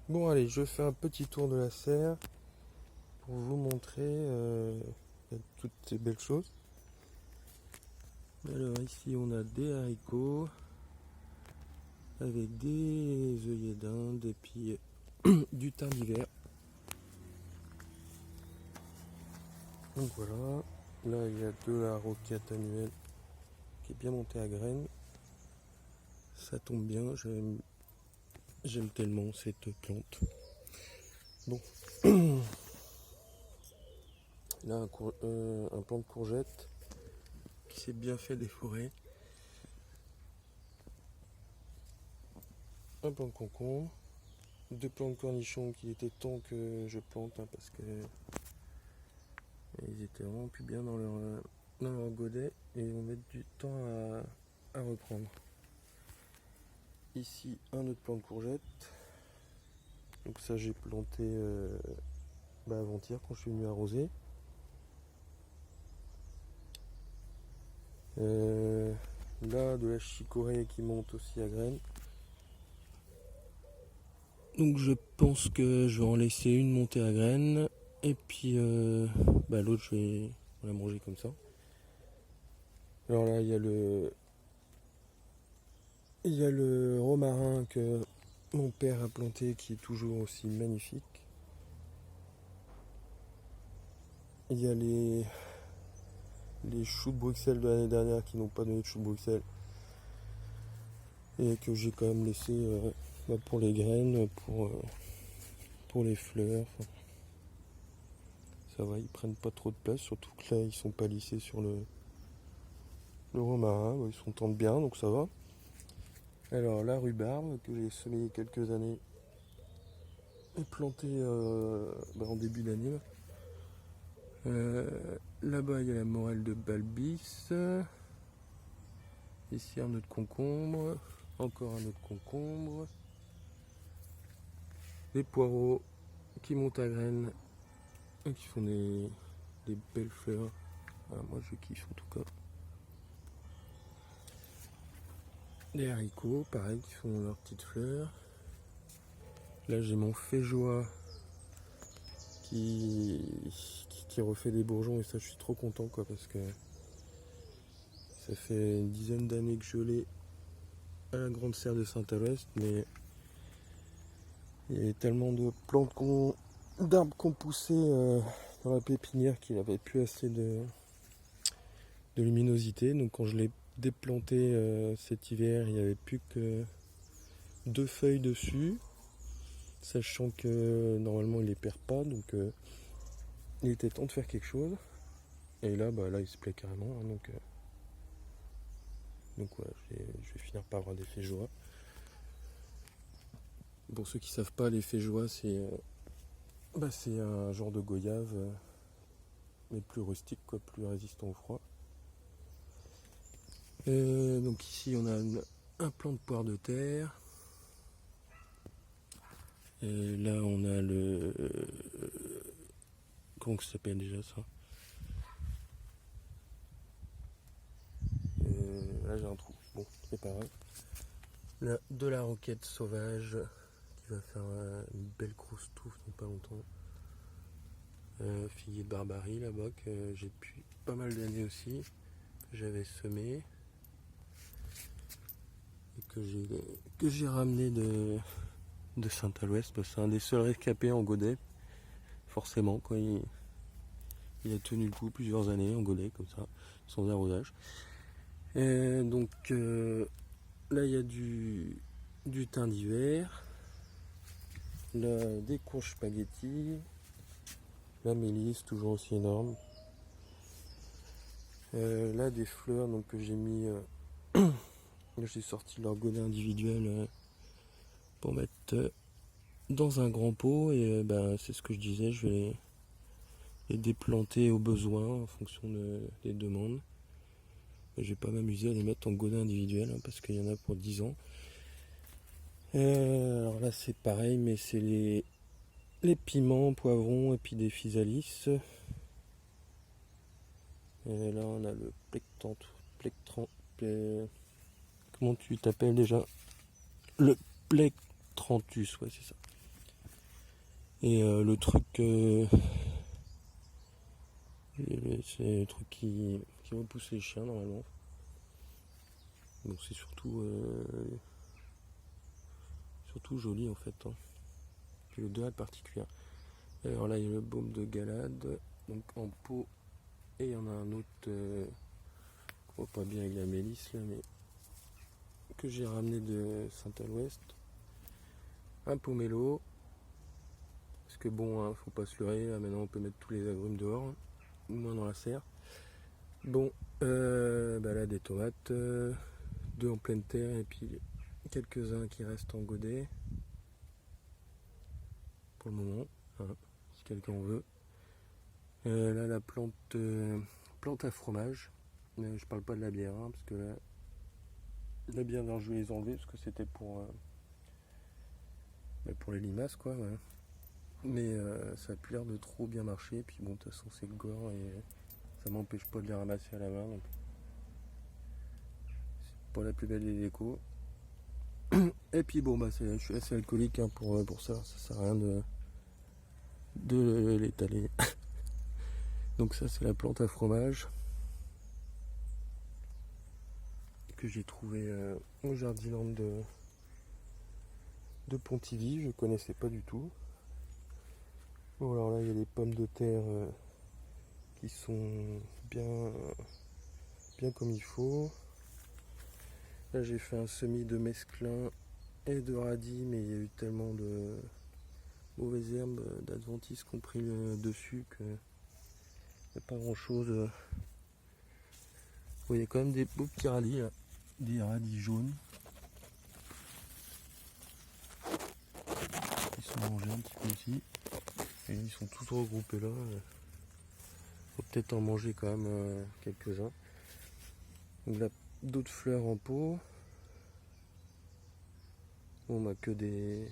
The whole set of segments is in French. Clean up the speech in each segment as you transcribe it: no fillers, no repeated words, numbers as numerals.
Bon allez, je fais un petit tour de la serre pour vous montrer toutes ces belles choses. Alors ici on a des haricots avec des œillets d'Inde et puis du thym d'hiver. Donc voilà, là il y a de la roquette annuelle qui est bien montée à graines. Ça tombe bien, j'aime tellement cette plante. Bon, là un plant de courgette qui s'est bien fait déforer. Un plant de concombre, deux plants de cornichons qu'il était temps que je plante parce que ils étaient vraiment plus bien dans leur godet et ils vont mettre du temps à reprendre. Ici un autre plant de courgette. Donc ça j'ai planté avant-hier quand je suis venu arroser. Là de la chicorée qui monte aussi à graines. Donc je pense que je vais en laisser une monter à graines et puis l'autre je vais la manger comme ça. Alors là il y a le romarin que mon père a planté qui est toujours aussi magnifique. Il y a les choux de Bruxelles de l'année dernière qui n'ont pas donné de choux de Bruxelles et que j'ai quand même laissé pour les graines, pour les fleurs. Ça va, ils prennent pas trop de place, surtout que là ils sont pas lissés sur le romarin, ils s'entendent bien donc ça va. Alors la rhubarbe que j'ai semée il y a quelques années et plantée en début d'année. Là-bas il y a la morelle de Balbis. Ici un autre concombre, encore un autre concombre. Des poireaux qui montent à graines et qui font des belles fleurs. Ah, moi je kiffe en tout cas. Des haricots, pareil, qui font leurs petites fleurs. Là j'ai mon féjoie qui refait des bourgeons et ça je suis trop content quoi parce que ça fait une dizaine d'années que je l'ai à la grande serre de Saint-Aloès, mais il y avait tellement de plantes d'arbres qu'on poussait dans la pépinière qu'il n'avait plus assez de luminosité. Donc quand je l'ai déplanté cet hiver, il n'y avait plus que 2 feuilles dessus, sachant que normalement il les perd pas, donc il était temps de faire quelque chose. Et là, là il se plaît carrément, hein, donc voilà, je vais finir par avoir des féjois. Pour ceux qui savent pas, les féjois c'est un genre de goyave, mais plus rustique, quoi, plus résistant au froid. Donc ici on a un plant de poire de terre. Et là on a comment ça s'appelle déjà ça? Là j'ai un trou, bon c'est pas grave. Là de la roquette sauvage qui va faire une belle grosse touffe dans pas longtemps. Figuier de Barbarie là-bas que j'ai depuis pas mal d'années aussi, que j'avais semé et que j'ai ramené de Saint-Aloès. C'est un des seuls rescapés en godet, forcément quand il a tenu le coup plusieurs années en godet comme ça, sans arrosage. Et donc là il y a du thym d'hiver, là des courges spaghetti, la mélisse toujours aussi énorme. Là des fleurs donc que j'ai mis, j'ai sorti leur godet individuel pour mettre dans un grand pot et c'est ce que je disais, je vais les déplanter au besoin en fonction des demandes. Je vais pas m'amuser à les mettre en godet individuel hein, parce qu'il y en a pour 10 ans. Alors là c'est pareil, mais c'est les piments, poivrons et puis des physalis. Et là on a le comment tu t'appelles déjà? Le plectranthus, ouais c'est ça. Et le truc, c'est le truc qui repousse les chiens normalement. Bon, c'est surtout joli en fait, hein. Puis l'odeur est particulière. Alors là, il y a le baume de Galade, donc en pot. Et il y en a un autre, qu'on voit pas bien avec la mélisse là, mais que j'ai ramené de Saint-Aloest. Un pomelo. Parce que bon, hein, faut pas se leurrer, là, maintenant on peut mettre tous les agrumes dehors, hein, au moins dans la serre. Bon, là des tomates, deux en pleine terre et puis quelques-uns qui restent en godet. Pour le moment, hein, si quelqu'un en veut. Là la plante à fromage. Je parle pas de la bière, hein, parce que là, la bière, non, je vais les enlever parce que c'était pour les limaces quoi. Ouais. Mais ça a plus l'air de trop bien marcher. Puis bon, de toute façon c'est le gore et ça m'empêche pas de les ramasser à la main. Donc c'est pas la plus belle des décos. Et puis bon, je suis assez alcoolique, hein, pour ça. Ça sert à rien de l'étaler. Donc ça c'est la plante à fromage que j'ai trouvé au Jardiland de Pontivy. Je connaissais pas du tout. Bon, alors là il y a des pommes de terre qui sont bien comme il faut. Là j'ai fait un semis de mesclun et de radis, mais il y a eu tellement de mauvaises herbes d'adventices qui ont pris le dessus que il n'y a pas grand chose. Bon, il y a quand même des beaux petits radis là. Des radis jaunes qui sont mangés un petit peu aussi. Et ils sont tous regroupés là. Faut peut-être en manger quand même quelques-uns. Donc là, d'autres fleurs en pot. Bon, que des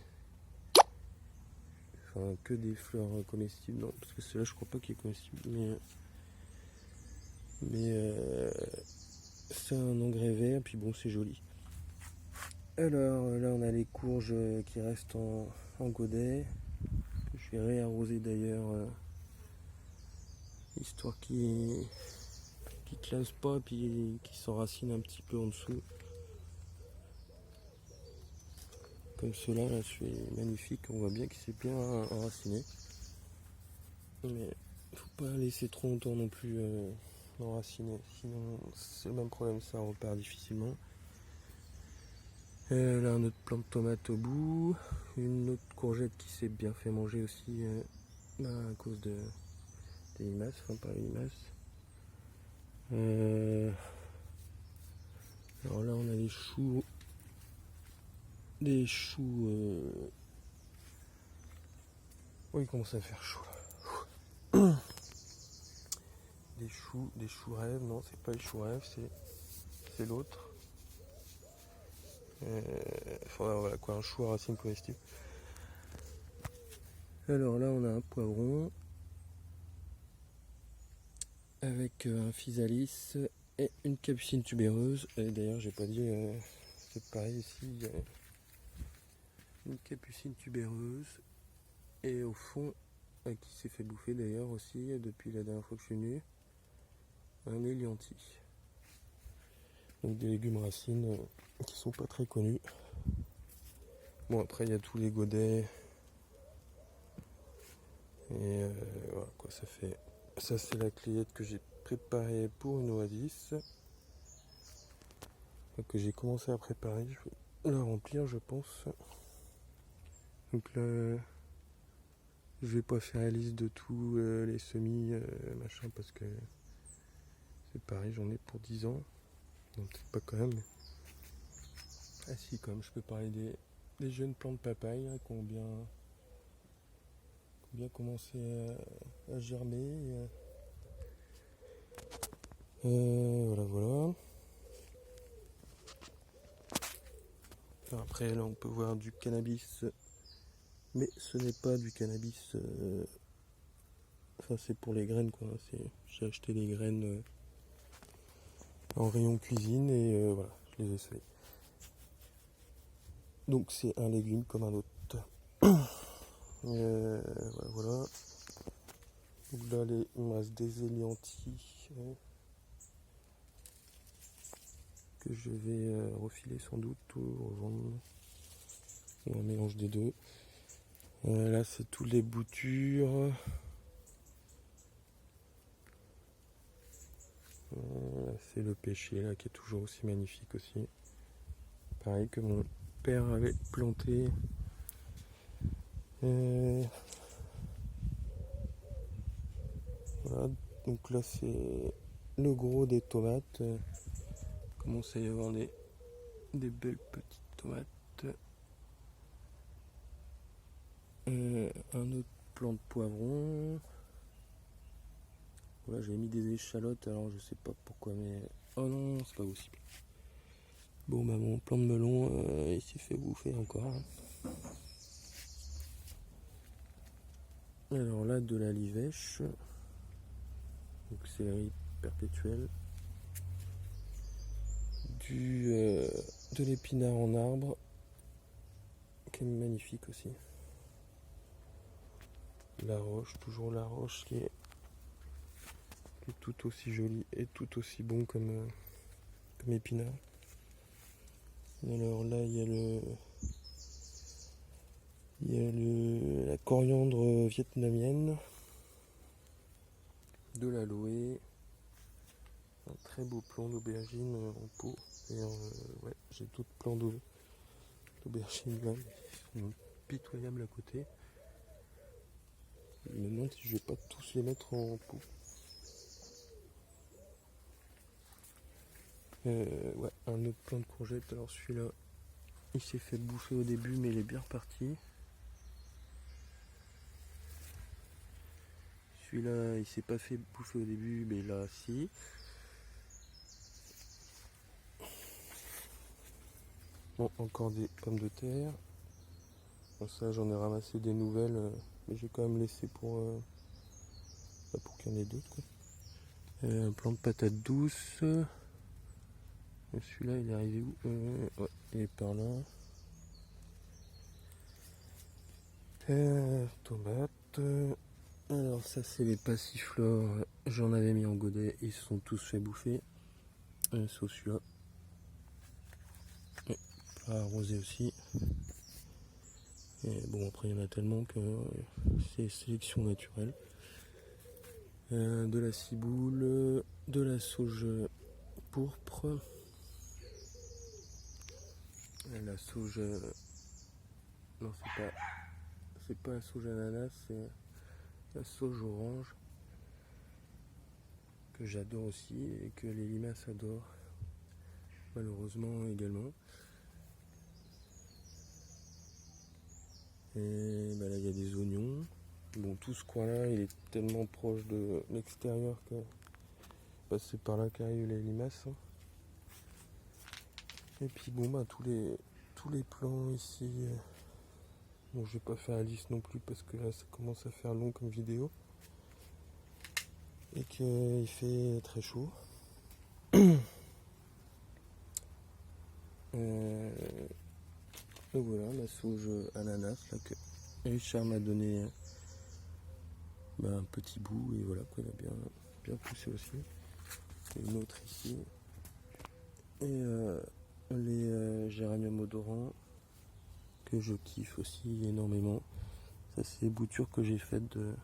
fleurs comestibles. Non, parce que celle-là, je crois pas qu'il est comestible. Mais c'est un engrais vert, puis bon, c'est joli. Alors là, on a les courges qui restent en godet. Je vais réarroser d'ailleurs, histoire qu'ils classent pas, puis qu'ils s'enracinent un petit peu en dessous. Comme cela, là, c'est magnifique. On voit bien qu'il s'est bien enraciné. Mais faut pas laisser trop longtemps non plus enraciner. Sinon, c'est le même problème, ça repart difficilement. Là, un autre plant de tomate au bout. Une autre courgette qui s'est bien fait manger aussi à cause des limaces, enfin par les limaces. Alors là, on a des choux. Oui, il commence à faire chaud là. Des choux rêves. Non, c'est pas les choux rêves, c'est l'autre. Voilà quoi, un chou à racines comestibles. Alors là, on a un poivron avec un physalis et une capucine tubéreuse. Et d'ailleurs, j'ai pas dit, c'est pareil ici, il y a une capucine tubéreuse. Et au fond, qui s'est fait bouffer d'ailleurs aussi depuis la dernière fois que je suis venu, un élianti. Donc des légumes racines qui sont pas très connus. Bon, après il y a tous les godets. Et voilà quoi, ça fait. Ça c'est la clayette que j'ai préparée pour une oasis. Que j'ai commencé à préparer. Je vais la remplir, je pense. Donc là, je vais pas faire la liste de tous les semis, machin, parce que c'est pareil, j'en ai pour 10 ans. Non, peut-être pas quand même. Ah si, quand même, je peux parler des jeunes plants de papaye là, qui ont bien commencé à germer. Voilà. Après, là, on peut voir du cannabis, mais ce n'est pas du cannabis. Enfin, c'est pour les graines, quoi. J'ai acheté les graines en rayon cuisine et voilà, je les ai semées. Donc, c'est un légume comme un autre. Voilà. Donc là, il me reste des éliantis que je vais refiler sans doute ou revendre, ou un mélange des deux. Là, c'est toutes les boutures. C'est le pêcher là qui est toujours aussi magnifique aussi. Pareil que mon père avait planté. Voilà, donc là c'est le gros des tomates. Commence à y avoir des belles petites tomates. Un autre plant de poivron. Voilà, j'ai mis des échalotes, alors je sais pas pourquoi, mais oh non, c'est pas possible. Bon, bah mon plant de melon, il s'est fait bouffer encore. Alors là, de la livèche, donc céleri perpétuel, de l'épinard en arbre, qui est magnifique aussi. La roche, toujours la roche qui est tout aussi joli et tout aussi bon comme épinard. Alors là, il y a la coriandre vietnamienne, de l'aloe, un très beau plant d'aubergine en pot. Et ouais, j'ai d'autres plants d'aubergine là, ils sont pitoyables à côté. Je me demande si je vais pas tous les mettre en pot. Ouais, un autre plant de courgettes. Alors celui-là, il s'est fait bouffer au début, mais il est bien reparti. Celui-là, il s'est pas fait bouffer au début, mais là, si. Bon, encore des pommes de terre. Bon, ça, j'en ai ramassé des nouvelles, mais j'ai quand même laissé pour qu'il y en ait d'autres, quoi. Un plant de patates douces. Celui-là, il est arrivé où? Ouais, il est par là. Tomates. Alors ça, c'est les passiflores. J'en avais mis en godet. Ils se sont tous fait bouffer. Sauf celui-là. Pas arrosé aussi. Et bon, après, il y en a tellement que c'est sélection naturelle. De la ciboule. De la sauge pourpre. La sauge... non, c'est pas la sauge ananas, c'est la sauge orange. Que j'adore aussi et que les limaces adorent. Malheureusement également. Et bah là, il y a des oignons. Bon, tout ce coin-là, il est tellement proche de l'extérieur que bah, c'est par là qu'arrivent les limaces. Et puis bon, bah tous les plants ici. Bon, je vais pas faire la liste non plus parce que là, ça commence à faire long comme vidéo. Et qu'il fait très chaud. Donc voilà, la sauge ananas là, que Richard m'a donné un petit bout, et voilà, quoi, il a bien poussé aussi. Et une autre ici. Et les géraniums odorants que je kiffe aussi énormément. Ça, c'est les boutures que j'ai faites de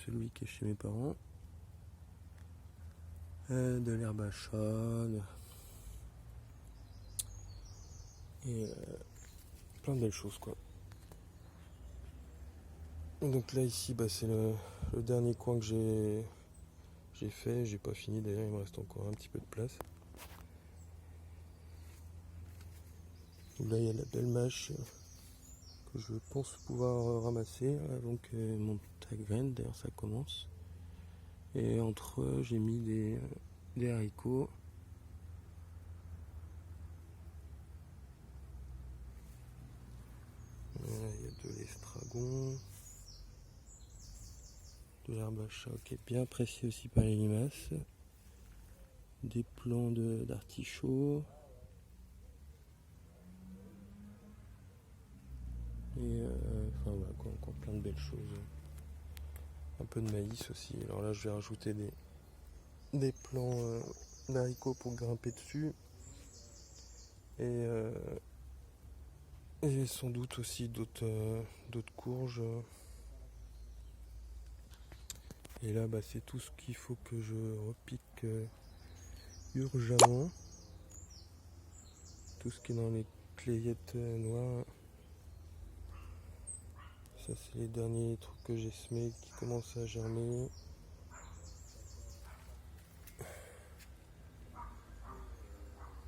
celui qui est chez mes parents. De l'herbe à chat. Et plein de belles choses, quoi. Donc là, ici, bah, c'est le dernier coin que j'ai fait. J'ai pas fini d'ailleurs, il me reste encore un petit peu de place. Donc là, il y a la belle mâche que je pense pouvoir ramasser avant que monte à graines. D'ailleurs, ça commence. Et entre eux, j'ai mis des haricots. Il y a de l'estragon, de l'herbe à chat qui est bien apprécié aussi par les limaces, des plants d'artichaut, et enfin voilà quoi, encore plein de belles choses. Un peu de maïs aussi. Alors là je vais rajouter des plants d'haricots pour grimper dessus. Et, et sans doute aussi d'autres courges. Et là c'est tout ce qu'il faut que je repique urgemment. Tout ce qui est dans les clayettes noires. Ça c'est les derniers trucs que j'ai semés qui commencent à germer.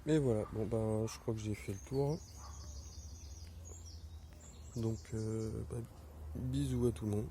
Et voilà, bon je crois que j'ai fait le tour. Donc bisous à tout le monde.